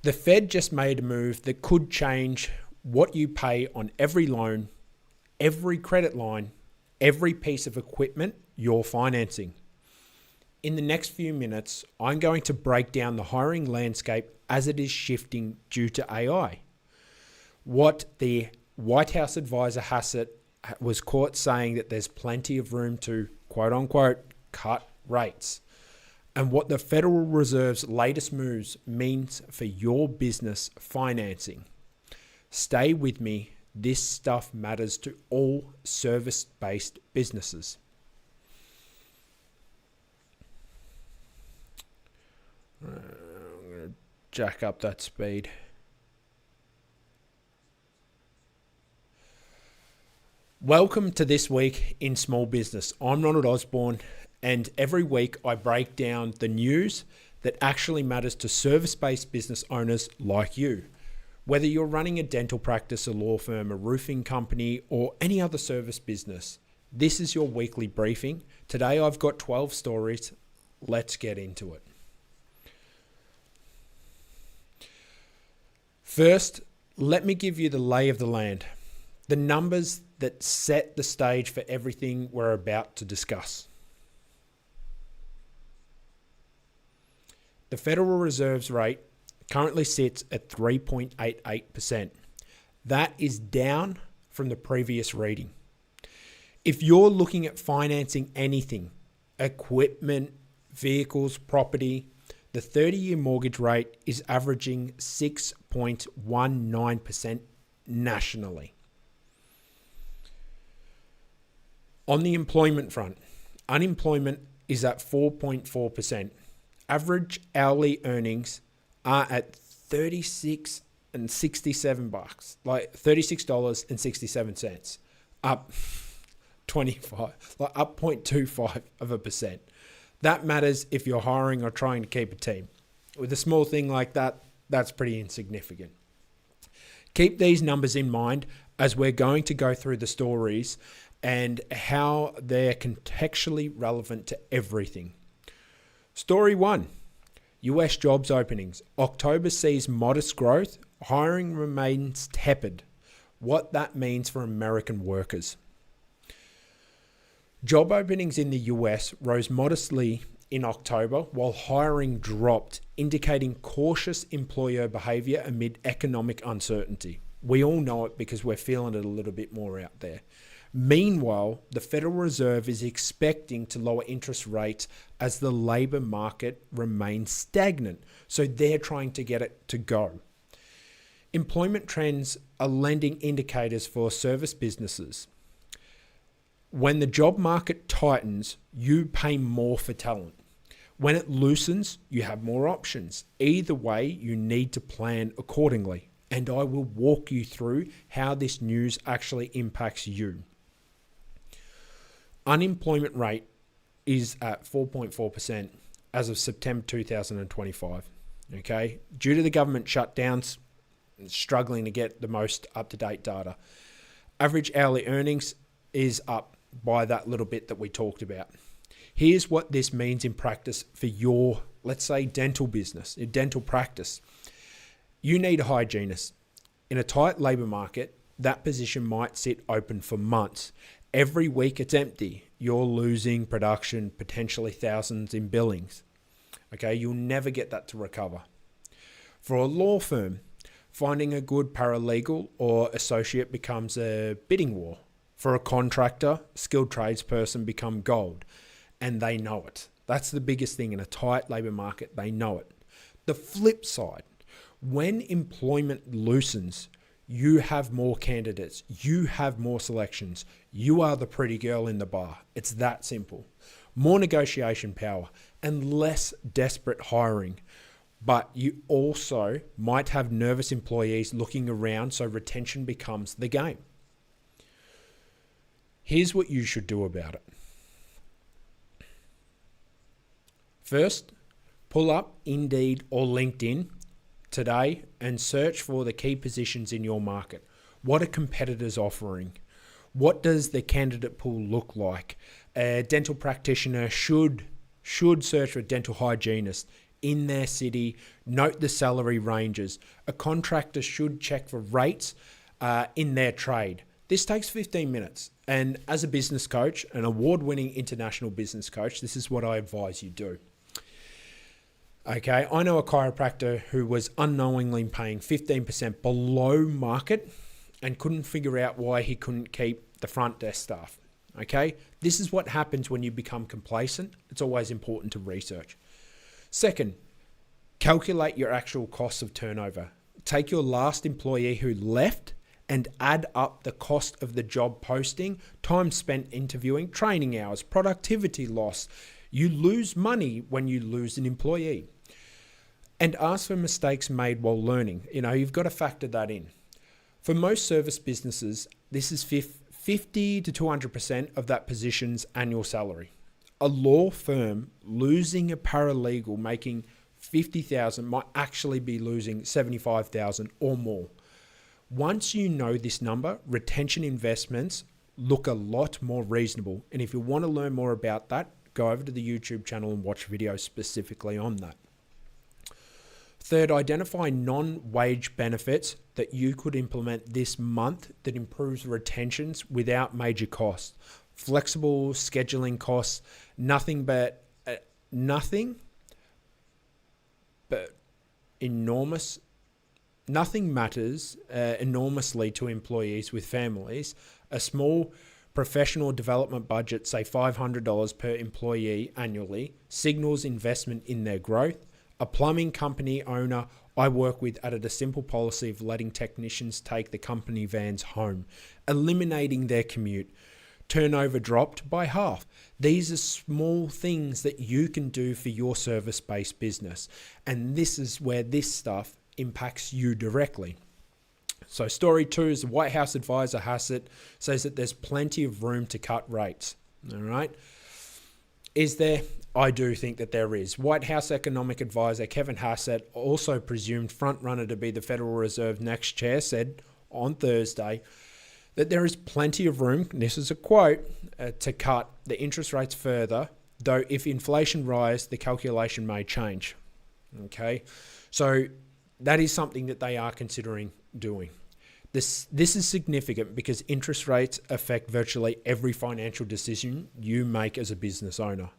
The Fed just made a move that could change what you pay on every loan, every credit line, every piece of equipment you're financing. In the next few minutes, I'm going to break down the hiring landscape as it is shifting due to AI. What the White House advisor HASSETT was caught saying that there's plenty of room to, quote unquote, cut rates. And what the Federal Reserve's latest moves means for your business financing. Stay with me. This stuff matters to all service-based businesses. I'm going to jack up that speed. Welcome to This Week in Small Business. I'm Ronald Osborne, and every week I break down the news that actually matters to service-based business owners like you. Whether you're running a dental practice, a law firm, a roofing company, or any other service business, this is your weekly briefing. Today I've got 12 stories. Let's get into it. First, let me give you the lay of the land, the numbers that set the stage for everything we're about to discuss. The Federal Reserve's rate currently sits at 3.88%. That is down from the previous reading. If you're looking at financing anything, equipment, vehicles, property, the 30-year mortgage rate is averaging 6.19% nationally. On the employment front, unemployment is at 4.4%. Average hourly earnings are at $36.67, like $36.67, up 25, like up 0.25%. That matters if you're hiring or trying to keep a team. With a small thing like that, that's pretty insignificant. Keep these numbers in mind as we're going to go through the stories and how they're contextually relevant to everything. Story 1, US jobs openings. October sees modest growth. Hiring remains tepid. What that means for American workers. Job openings in the US rose modestly in October, while hiring dropped, indicating cautious employer behavior amid economic uncertainty. We all know it because we're feeling it a little bit more out there. Meanwhile, the Federal Reserve is expecting to lower interest rates as the labor market remains stagnant. So they're trying to get it to go. Employment trends are lending indicators for service businesses. When the job market tightens, you pay more for talent. When it loosens, you have more options. Either way, you need to plan accordingly. And I will walk you through how this news actually impacts you. Unemployment rate is at 4.4% as of September 2025. Okay, due to the government shutdowns, struggling to get the most up-to-date data. Average hourly earnings is up by that little bit that we talked about. Here's what this means in practice for your, let's say, dental business, your dental practice. You need a hygienist. In a tight labor market, that position might sit open for months. Every week it's empty. You're losing production, potentially thousands in billings. Okay, you'll never get that to recover. For a law firm, finding a good paralegal or associate becomes a bidding war. For a contractor, skilled tradesperson become gold, and they know it. That's the biggest thing in a tight labor market. They know it. The flip side, when employment loosens, you have more candidates. You have more selections. You are the pretty girl in the bar. It's that simple. More negotiation power and less desperate hiring. But you also might have nervous employees looking around, so retention becomes the game. Here's what you should do about it. First, pull up Indeed or LinkedIn today and search for the key positions in your market. What are competitors offering? What does the candidate pool look like? A dental practitioner should search for a dental hygienist. in their city, note the salary ranges. A contractor should check for rates in their trade. This takes 15 minutes. And as a business coach, an award-winning international business coach, this is what I advise you do. Okay, I know a chiropractor who was unknowingly paying 15% below market and couldn't figure out why he couldn't keep the front desk staff. Okay, this is what happens when you become complacent. It's always important to research. Second, calculate your actual costs of turnover. Take your last employee who left and add up the cost of the job posting, time spent interviewing, training hours, productivity loss. You lose money when you lose an employee. And ask for mistakes made while learning. You've got to factor that in. For most service businesses, this is 50 to 200% of that position's annual salary. A law firm losing a paralegal making $50,000 might actually be losing $75,000 or more. Once you know this number, retention investments look a lot more reasonable. And if you want to learn more about that, go over to the YouTube channel and watch videos specifically on that. Third, identify non-wage benefits that you could implement this month that improves retentions without major costs. Flexible scheduling costs, nothing but enormous. Nothing matters enormously to employees with families. A small professional development budget, say $500 per employee annually, signals investment in their growth. A plumbing company owner I work with added a simple policy of letting technicians take the company vans home, eliminating their commute. Turnover dropped by half. These are small things that you can do for your service-based business. And this is where this stuff impacts you directly. So story 2 is the White House advisor HASSETT says that there's plenty of room to cut rates. All right. Is there? I do think that there is. White House economic advisor Kevin HASSETT, also presumed frontrunner to be the Federal Reserve next chair, said on Thursday that there is plenty of room, and this is a quote, to cut the interest rates further, though if inflation rises, the calculation may change. Okay, so that is something that they are considering doing. This is significant because interest rates affect virtually every financial decision you make as a business owner.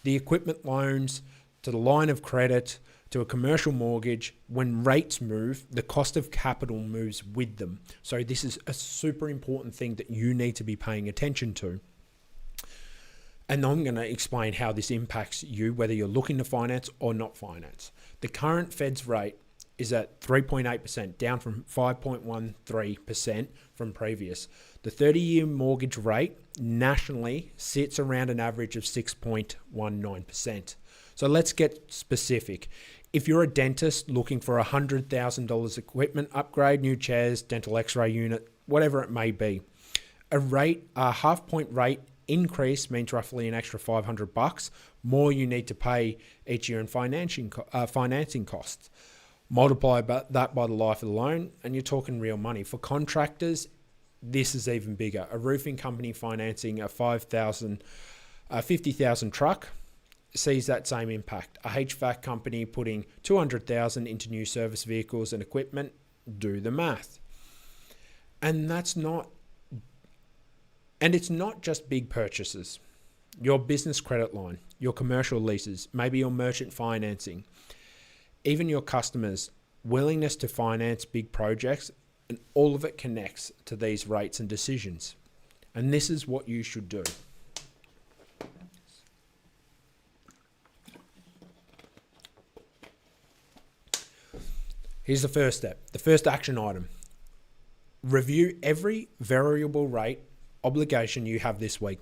The equipment loans, to the line of credit, to a commercial mortgage, when rates move, the cost of capital moves with them. So this is a super important thing that you need to be paying attention to. And I'm going to explain how this impacts you, whether you're looking to finance or not finance. The current Fed's rate is at 3.8%, down from 5.13% from previous. The 30-year mortgage rate nationally sits around an average of 6.19%. So let's get specific. If you're a dentist looking for a $100,000 equipment upgrade, new chairs, dental x-ray unit, whatever it may be, a half-point rate increase means roughly an extra $500 more you need to pay each year in financing costs. Multiply that by the life of the loan, and you're talking real money. For contractors, this is even bigger. A roofing company financing a $50,000 truck sees that same impact. A HVAC company putting $200,000 into new service vehicles and equipment, do the math. And it's not just big purchases. Your business credit line, your commercial leases, maybe your merchant financing, even your customers' willingness to finance big projects, and all of it connects to these rates and decisions. And this is what you should do. Here's the first step, the first action item. Review every variable rate obligation you have this week.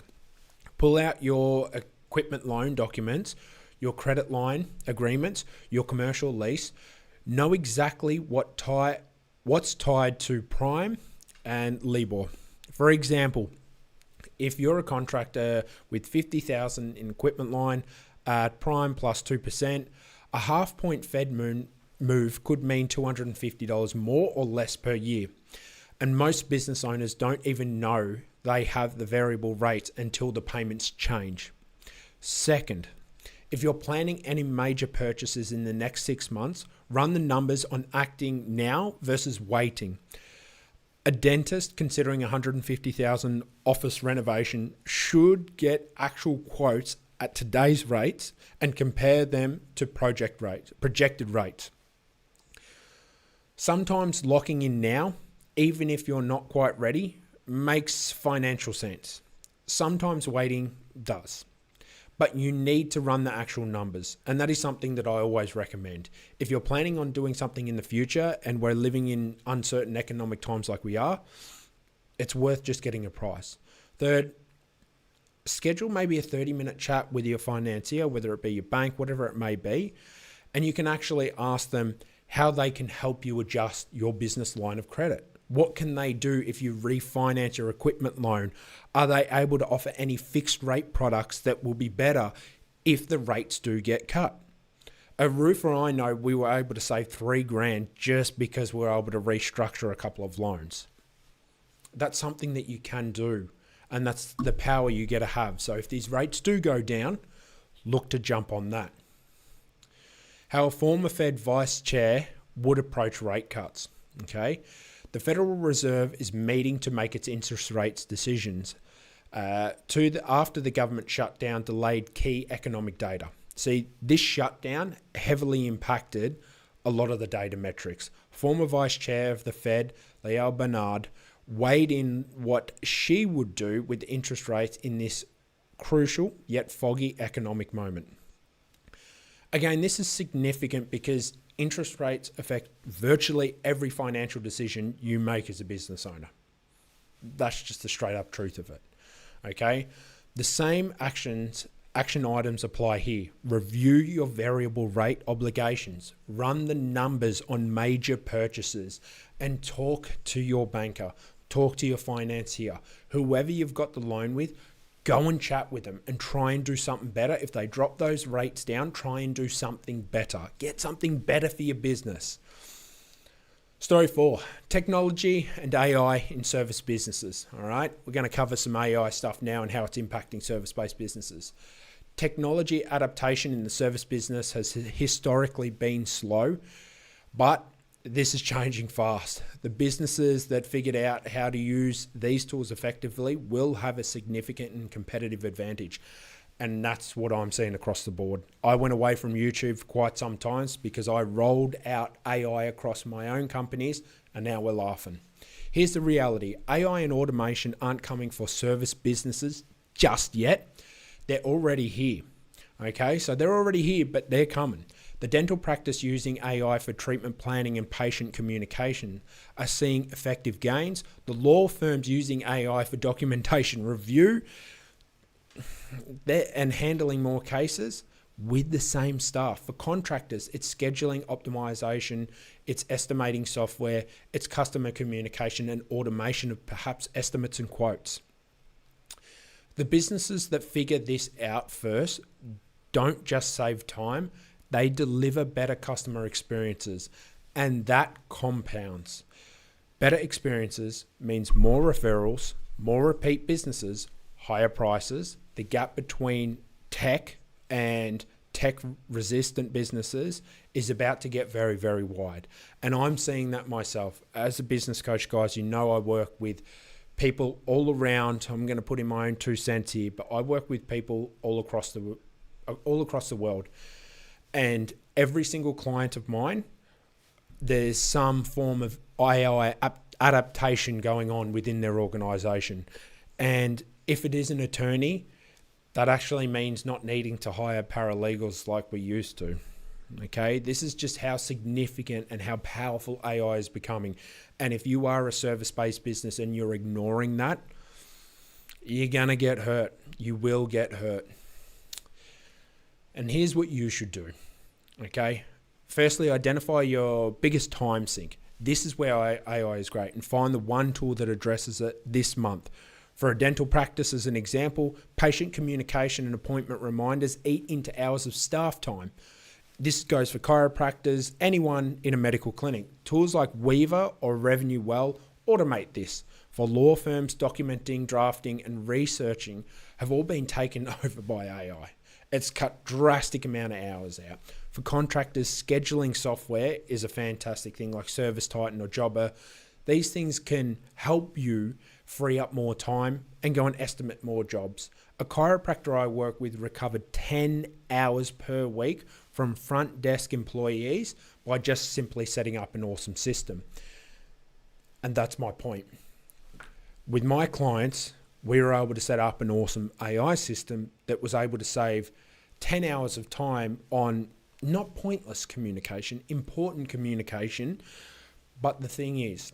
Pull out your equipment loan documents, your credit line agreements, your commercial lease. Know exactly what's tied to prime and LIBOR. For example, if you're a contractor with $50,000 in equipment line at prime plus 2%, a half-point Fed move could mean $250 more or less per year. And most business owners don't even know they have the variable rates until the payments change. Second, If you're planning any major purchases in the next 6 months, run the numbers on acting now versus waiting. A dentist considering $150,000 office renovation should get actual quotes at today's rates and compare them to projected rates. Sometimes locking in now, even if you're not quite ready, makes financial sense. Sometimes waiting does. But you need to run the actual numbers. And that is something that I always recommend. If you're planning on doing something in the future and we're living in uncertain economic times like we are, it's worth just getting a price. Third, schedule maybe a 30-minute chat with your financier, whether it be your bank, whatever it may be. And you can actually ask them how they can help you adjust your business line of credit. What can they do if you refinance your equipment loan? Are they able to offer any fixed rate products that will be better if the rates do get cut? A roofer I know, we were able to save $3,000 just because we were able to restructure a couple of loans. That's something that you can do, and that's the power you get to have. So if these rates do go down, look to jump on that. How a former Fed vice chair would approach rate cuts. Okay. The Federal Reserve is meeting to make its interest rates decisions after the government shutdown delayed key economic data. See, this shutdown heavily impacted a lot of the data metrics. Former Vice Chair of the Fed, Lael Brainard, weighed in what she would do with interest rates in this crucial yet foggy economic moment. Again, this is significant because interest rates affect virtually every financial decision you make as a business owner. That's just the straight up truth of it. Okay? The same action items apply here. Review your variable rate obligations. Run the numbers on major purchases and talk to your banker. Talk to your financier. Whoever you've got the loan with, go and chat with them and try and do something better. If they drop those rates down, try and do something better. Get something better for your business. Story 4, technology and AI in service businesses. All right, we're going to cover some AI stuff now and how it's impacting service-based businesses. Technology adaptation in the service business has historically been slow, but this is changing fast. The businesses that figured out how to use these tools effectively will have a significant and competitive advantage. And that's what I'm seeing across the board. I went away from YouTube for quite some time because I rolled out AI across my own companies and now we're laughing. Here's the reality. AI and automation aren't coming for service businesses just yet. They're already here. Okay, so they're already here, but they're coming. The dental practice using AI for treatment planning and patient communication are seeing effective gains. The law firms using AI for documentation review and handling more cases with the same staff. For contractors, it's scheduling optimization, it's estimating software, it's customer communication and automation of perhaps estimates and quotes. The businesses that figure this out first don't just save time, they deliver better customer experiences, and that compounds. Better experiences means more referrals, more repeat businesses, higher prices. The gap between tech and tech-resistant businesses is about to get very, very wide. And I'm seeing that myself. As a business coach, guys, you know I work with people all around. I'm going to put in my own 2 cents here, but I work with people all across the world. And every single client of mine, there's some form of AI adaptation going on within their organization. And if it is an attorney, that actually means not needing to hire paralegals like we used to. Okay, this is just how significant and how powerful AI is becoming. And if you are a service-based business and you're ignoring that, you're going to get hurt. You will get hurt. And here's what you should do, okay? Firstly, identify your biggest time sink. This is where AI is great, and find the one tool that addresses it this month. For a dental practice, as an example, patient communication and appointment reminders eat into hours of staff time. This goes for chiropractors, anyone in a medical clinic. Tools like Weaver or Revenue Well automate this. For law firms, documenting, drafting, and researching have all been taken over by AI. It's cut drastic amount of hours out. For contractors, scheduling software is a fantastic thing, like Service Titan or Jobber. These things can help you free up more time and go and estimate more jobs. A chiropractor I work with recovered 10 hours per week from front desk employees by just simply setting up an awesome system. And that's my point. With my clients, we were able to set up an awesome AI system that was able to save 10 hours of time on not pointless communication, important communication. But the thing is,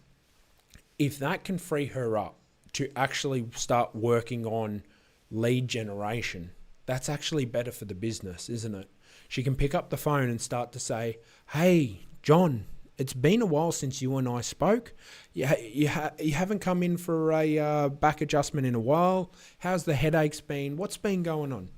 if that can free her up to actually start working on lead generation, that's actually better for the business, isn't it? She can pick up the phone and start to say, hey, John, it's been a while since you and I spoke. You haven't come in for a back adjustment in a while. How's the headaches been? What's been going on?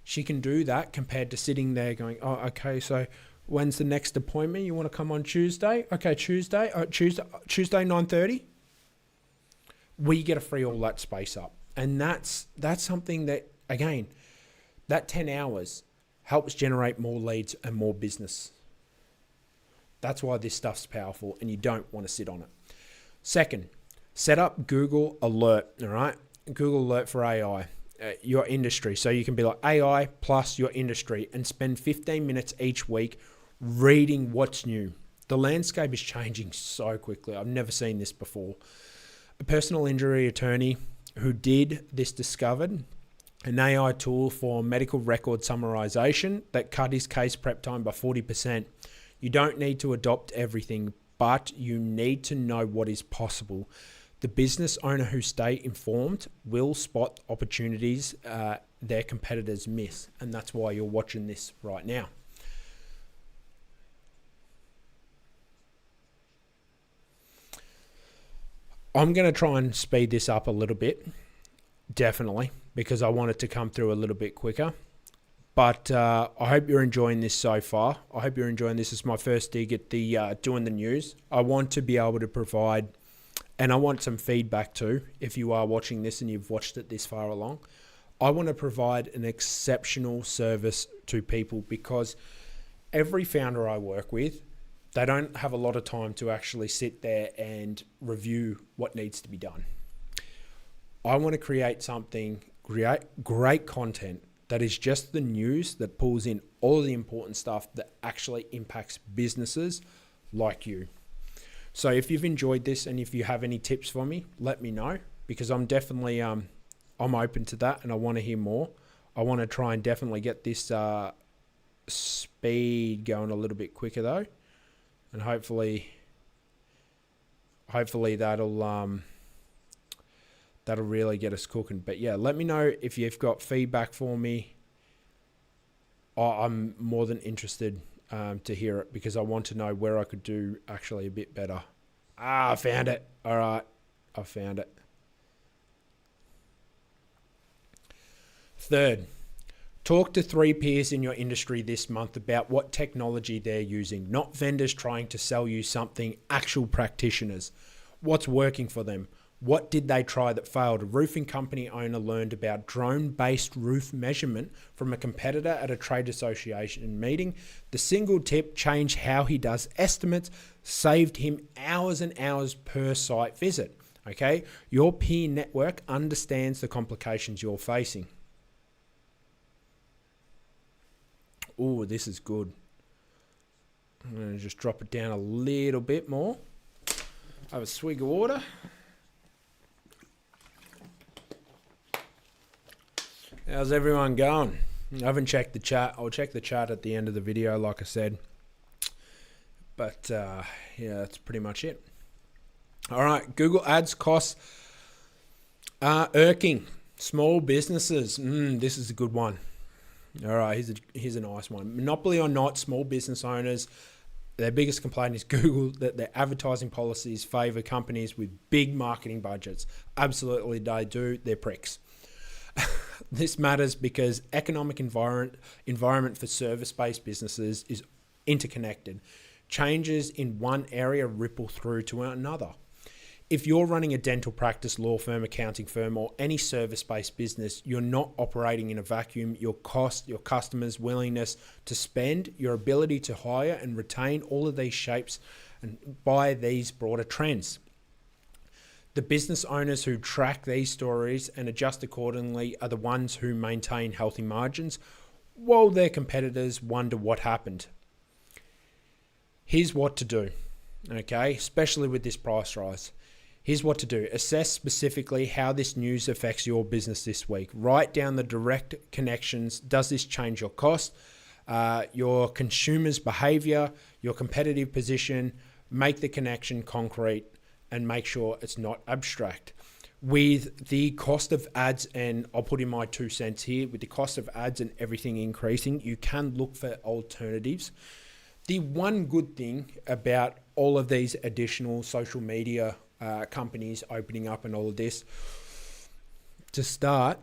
She can do that compared to sitting there going, oh, okay, so when's the next appointment? You want to come on Tuesday? Okay, Tuesday 9:30. We get to free all that space up. And that's something that, again, that 10 hours helps generate more leads and more business. That's why this stuff's powerful and you don't want to sit on it. Second, set up Google Alert, all right? Google Alert for AI, your industry. So you can be like AI plus your industry and spend 15 minutes each week reading what's new. The landscape is changing so quickly. I've never seen this before. A personal injury attorney who did this discovered an AI tool for medical record summarization that cut his case prep time by 40%. You don't need to adopt everything, but you need to know what is possible. The business owner who stay informed will spot opportunities their competitors miss, and that's why you're watching this right now. I'm going to try and speed this up a little bit, definitely, because I want it to come through a little bit quicker. But I hope you're enjoying this so far. I hope you're enjoying this. It's my first dig at the doing the news. I want to be able to provide, and I want some feedback too, if you are watching this and you've watched it this far along. I want to provide an exceptional service to people because every founder I work with, they don't have a lot of time to actually sit there and review what needs to be done. I want to create something, great content that is just the news that pulls in all the important stuff that actually impacts businesses like you. So if you've enjoyed this and if you have any tips for me, let me know, because I'm definitely I'm open to that and I want to hear more. I want to try and definitely get this speed going a little bit quicker though, and hopefully that'll really get us cooking. But yeah, let me know if you've got feedback for me. I'm more than interested to hear it, because I want to know where I could do actually a bit better. I found it. All right, I found it. Third, talk to 3 peers in your industry this month about what technology they're using, not vendors trying to sell you something, actual practitioners. What's working for them? What did they try that failed? A roofing company owner learned about drone-based roof measurement from a competitor at a trade association meeting. The single tip changed how he does estimates, saved him hours and hours per site visit. Okay, your peer network understands the complications you're facing. Oh, this is good. I'm going to just drop it down a little bit more. Have a swig of water. How's everyone going? I haven't checked the chat. I'll check the chat at the end of the video, like I said. But yeah, that's pretty much it. All right, Google Ads costs are irking small businesses. This is a good one. All right, here's a nice one. Monopoly or not, small business owners, their biggest complaint is Google, that their advertising policies favor companies with big marketing budgets. Absolutely, they do. They're pricks. This matters because economic environment for service-based businesses is interconnected. Changes in one area ripple through to another. If you're running a dental practice, law firm, accounting firm, or any service-based business, you're not operating in a vacuum. Your cost, your customers' willingness to spend, your ability to hire and retain, all of these shapes and by these broader trends. The business owners who track these stories and adjust accordingly are the ones who maintain healthy margins, while their competitors wonder what happened. Here's what to do, okay, especially with this price rise. Here's what to do. Assess specifically how this news affects your business this week. Write down the direct connections. Does this change your cost, your consumers' behavior, your competitive position? Make the connection concrete and make sure it's not abstract. With the cost of ads, and I'll put in my 2 cents here, with the cost of ads and everything increasing, you can look for alternatives. The one good thing about all of these additional social media companies opening up and all of this, to start,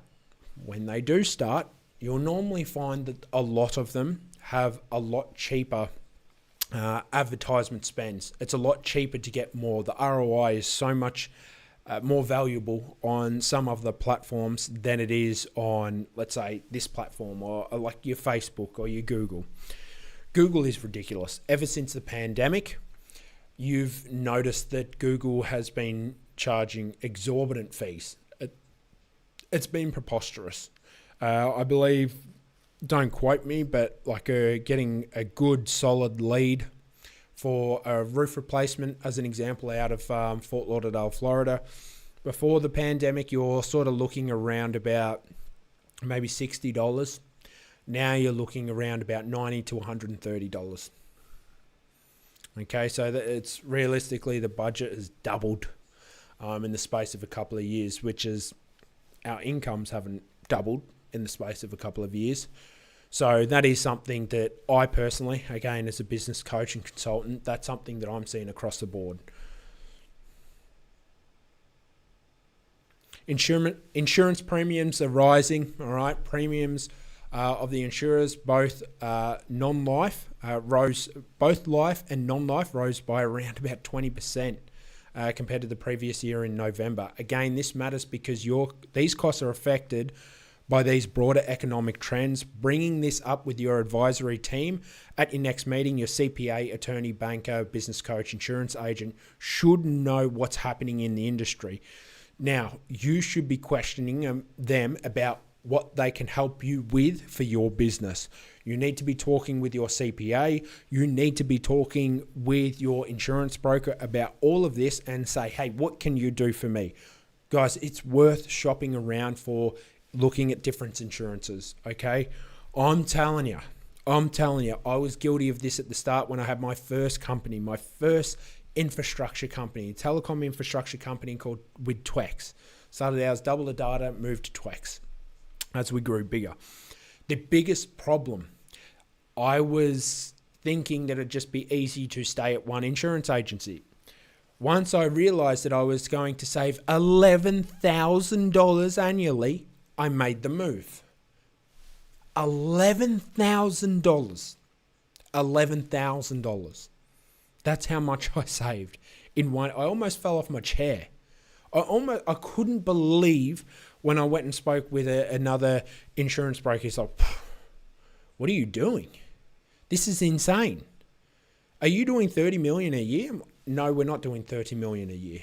when they do start, you'll normally find that a lot of them have a lot cheaper advertisement spends. It's a lot cheaper to get more. The ROI is so much more valuable on some of the platforms than it is on, let's say, this platform or like your Facebook or your Google. Google is ridiculous. Ever since the pandemic, you've noticed that Google has been charging exorbitant fees. It's been preposterous. I believe, don't quote me, but like getting a good solid lead for a roof replacement, as an example, out of Fort Lauderdale, Florida. Before the pandemic, you're sort of looking around about maybe $60. Now you're looking around about $90 to $130. Okay, so it's realistically the budget has doubled in the space of a couple of years, which is our incomes haven't doubled in the space of a couple of years. So that is something that I personally, again, as a business coach and consultant, that's something that I'm seeing across the board. Insurance premiums are rising, all right? Premiums of the insurers, both non-life rose, both life and non-life rose by around about 20% compared to the previous year in November. Again, this matters because these costs are affected by these broader economic trends. Bringing this up with your advisory team at your next meeting, your CPA, attorney, banker, business coach, insurance agent should know what's happening in the industry. Now, you should be questioning them about what they can help you with for your business. You need to be talking with your CPA. You need to be talking with your insurance broker about all of this and say, hey, what can you do for me? Guys, it's worth shopping around for looking at different insurances, okay? I'm telling you, I was guilty of this at the start when I had my first company, my first infrastructure company, telecom infrastructure company called with Twex. Started out as double the data, moved to Twex as we grew bigger. The biggest problem, I was thinking that it'd just be easy to stay at one insurance agency. Once I realized that I was going to save $11,000 annually, I made the move. $11,000. $11,000. That's how much I saved in one. I almost fell off my chair. I couldn't believe when I went and spoke with another insurance broker. He's like, what are you doing? This is insane. Are you doing 30 million a year? No, we're not doing 30 million a year.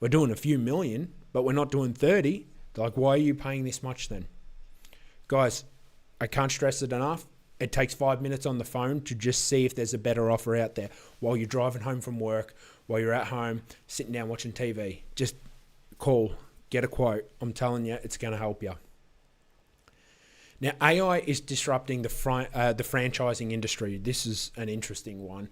We're doing a few million, but we're not doing 30. They're like, why are you paying this much then? Guys, I can't stress it enough. It takes 5 minutes on the phone to just see if there's a better offer out there while you're driving home from work, while you're at home, sitting down watching TV. Just call, get a quote. I'm telling you, it's going to help you. Now, AI is disrupting the franchising industry. This is an interesting one.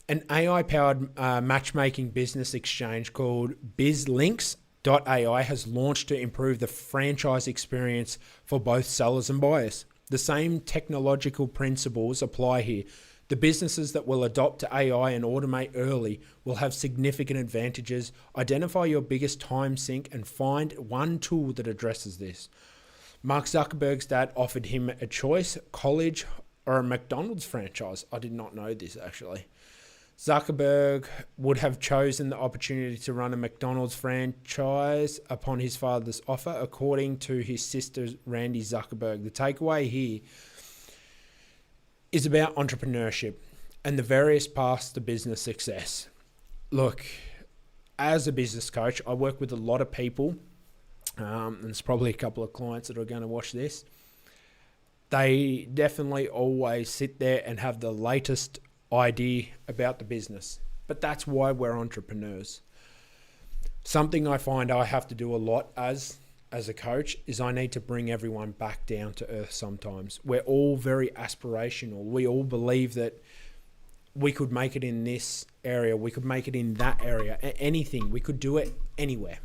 An AI-powered matchmaking business exchange called BizLinks.ai has launched to improve the franchise experience for both sellers and buyers. The same technological principles apply here. The businesses that will adopt AI and automate early will have significant advantages. Identify your biggest time sink and find one tool that addresses this. Mark Zuckerberg's dad offered him a choice, college or a McDonald's franchise. I did not know this actually. Zuckerberg would have chosen the opportunity to run a McDonald's franchise upon his father's offer, according to his sister, Randy Zuckerberg. The takeaway here is about entrepreneurship and the various paths to business success. Look, as a business coach, I work with a lot of people, and there's probably a couple of clients that are going to watch this. They definitely always sit there and have the latest idea about the business, but that's why we're entrepreneurs. Something I find I have to do a lot as a coach is I need to bring everyone back down to earth sometimes. We're all very aspirational. We all believe that we could make it in this area, we could make it in that area, anything. We could do it anywhere,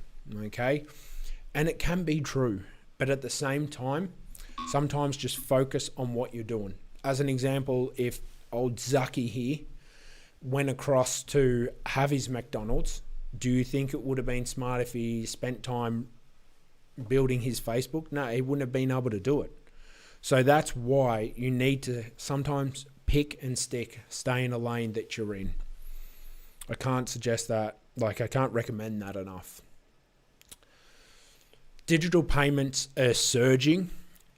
okay? And it can be true, but at the same time, sometimes just focus on what you're doing. As an example, if old Zucky here went across to have his McDonald's, do you think it would have been smart if he spent time building his Facebook? No, he wouldn't have been able to do it. So that's why you need to sometimes pick and stick, stay in a lane that you're in. I can't suggest that, I can't recommend that enough. Digital payments are surging.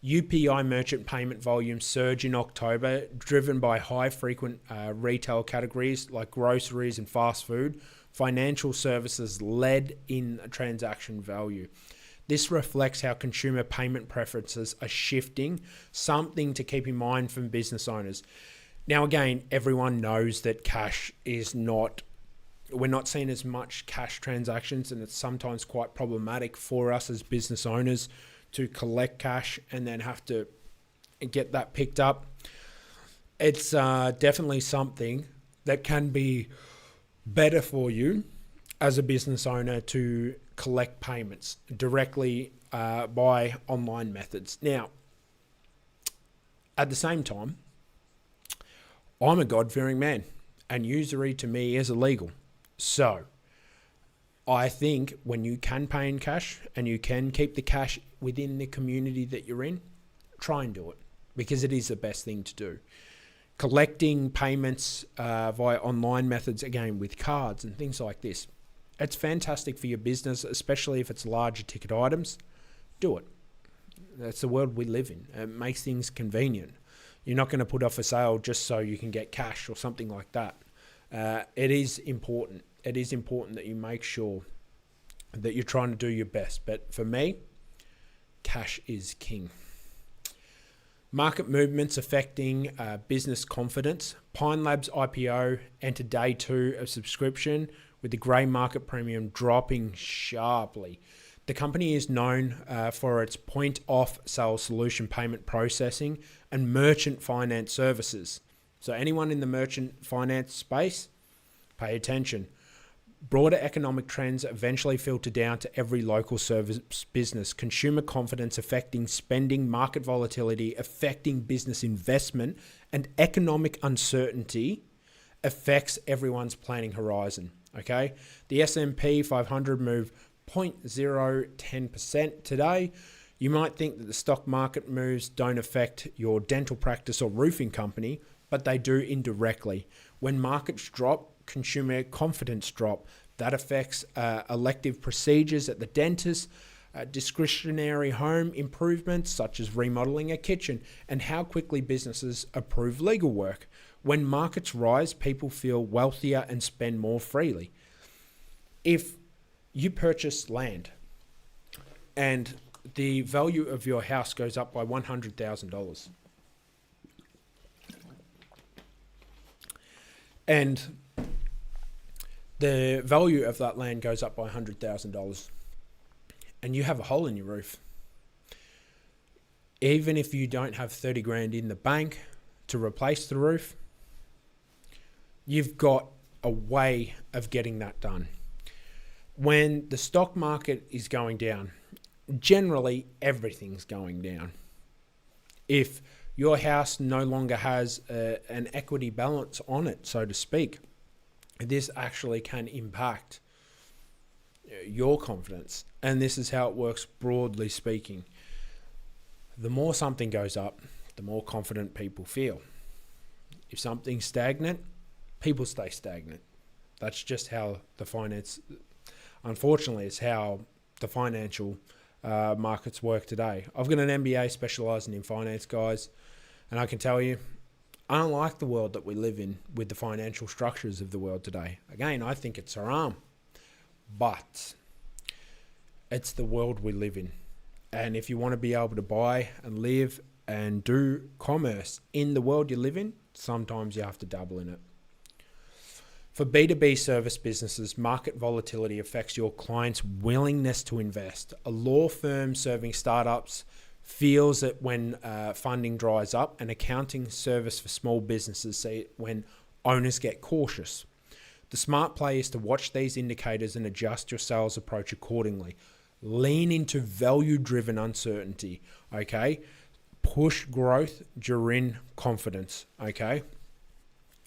UPI merchant payment volume surge in October, driven by high frequent retail categories like groceries and fast food. Financial services led in transaction value. This reflects how consumer payment preferences are shifting, something to keep in mind from business owners. Now, again, everyone knows that cash is we're not seeing as much cash transactions, and it's sometimes quite problematic for us as business owners to collect cash and then have to get that picked up. It's definitely something that can be better for you as a business owner to collect payments directly by online methods. Now, at the same time, I'm a God-fearing man, and usury to me is illegal. So I think when you can pay in cash and you can keep the cash within the community that you're in, try and do it, because it is the best thing to do. Collecting payments via online methods, again, with cards and things like this, it's fantastic for your business, especially if it's larger ticket items. Do it. That's the world we live in. It makes things convenient. You're not going to put off a sale just so you can get cash or something like that. It is important. It is important that you make sure that you're trying to do your best. But for me, cash is king. Market movements affecting business confidence. Pine Labs IPO entered day 2 of subscription, with the grey market premium dropping sharply. The company is known for its point-off sale solution payment processing and merchant finance services. So anyone in the merchant finance space, pay attention. Broader economic trends eventually filter down to every local service business. Consumer confidence affecting spending, market volatility affecting business investment, and economic uncertainty affects everyone's planning horizon. Okay, the S&P 500 moved 0.010% today. You might think that the stock market moves don't affect your dental practice or roofing company, but they do indirectly. When markets drop, consumer confidence drop. That affects elective procedures at the dentist, discretionary home improvements such as remodeling a kitchen, and how quickly businesses approve legal work. When markets rise, people feel wealthier and spend more freely. If you purchase land and the value of your house goes up by $100,000, and the value of that land goes up by $100,000, and you have a hole in your roof, even if you don't have 30 grand in the bank to replace the roof, you've got a way of getting that done. When the stock market is going down, generally everything's going down. If your house no longer has an equity balance on it, so to speak, this actually can impact your confidence. And this is how it works broadly speaking. The more something goes up, the more confident people feel. If something's stagnant, people stay stagnant. That's just how unfortunately, it's how the financial markets work today. I've got an MBA specialising in finance, guys, and I can tell you, I don't like the world that we live in with the financial structures of the world today. Again, I think it's haram, but it's the world we live in. And if you want to be able to buy and live and do commerce in the world you live in, sometimes you have to dabble in it. For B2B service businesses, market volatility affects your client's willingness to invest. A law firm serving startups feels it when funding dries up. An accounting service for small businesses see it when owners get cautious. The smart play is to watch these indicators and adjust your sales approach accordingly. Lean into value-driven uncertainty, okay? Push growth during confidence, okay?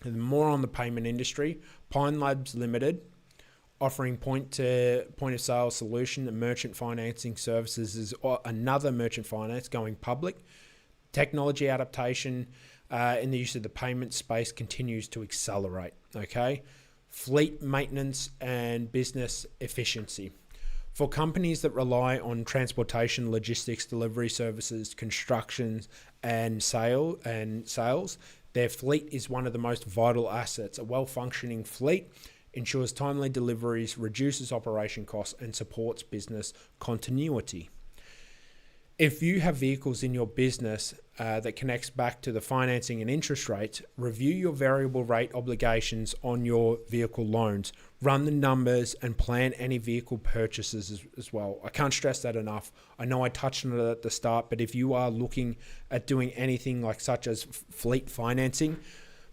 And more on the payment industry. Pine Labs Limited, offering point of sale solution and merchant financing services, is another merchant finance going public. Technology adaptation in the use of the payment space continues to accelerate, okay? Fleet maintenance and business efficiency. For companies that rely on transportation, logistics, delivery services, constructions, and sales, their fleet is one of the most vital assets. A well-functioning fleet ensures timely deliveries, reduces operation costs, and supports business continuity. If you have vehicles in your business that connects back to the financing and interest rates, review your variable rate obligations on your vehicle loans. Run the numbers and plan any vehicle purchases as well. I can't stress that enough. I know I touched on it at the start, but if you are looking at doing anything like such as fleet financing,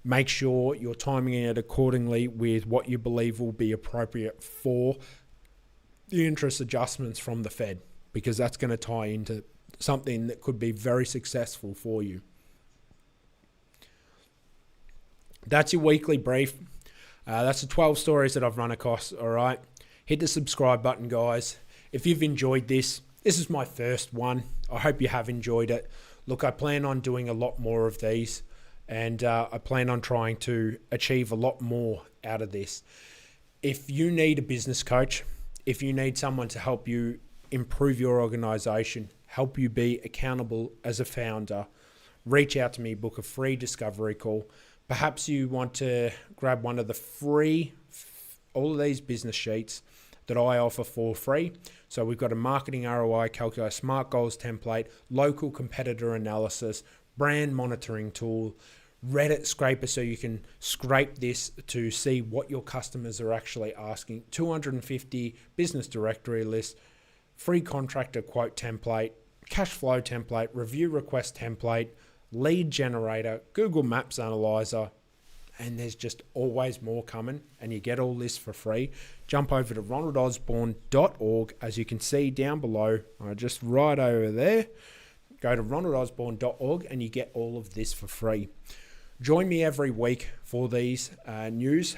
make sure you're timing it accordingly with what you believe will be appropriate for the interest adjustments from the Fed, because that's going to tie into something that could be very successful for you. That's your weekly brief. That's the 12 stories that I've run across, all right? Hit the subscribe button, guys. If you've enjoyed this is my first one. I hope you have enjoyed it. Look, I plan on doing a lot more of these, and I plan on trying to achieve a lot more out of this. If you need a business coach, if you need someone to help you improve your organization, help you be accountable as a founder, reach out to me, book a free discovery call. Perhaps you want to grab one of the free, all of these business sheets that I offer for free. So we've got a marketing ROI calculator, SMART goals template, local competitor analysis, brand monitoring tool, Reddit scraper, so you can scrape this to see what your customers are actually asking, 250 business directory list, free contractor quote template, cash flow template, review request template, lead generator, Google Maps analyzer, and there's just always more coming, and you get all this for free. Jump over to ronaldosborne.org, as you can see down below, just right over there. Go to ronaldosborne.org and you get all of this for free. Join me every week for these news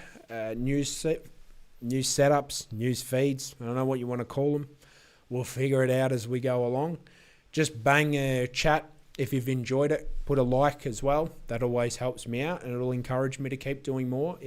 setups, news feeds. I don't know what you want to call them. We'll figure it out as we go along. Just bang a chat if you've enjoyed it. Put a like as well. That always helps me out, and it'll encourage me to keep doing more.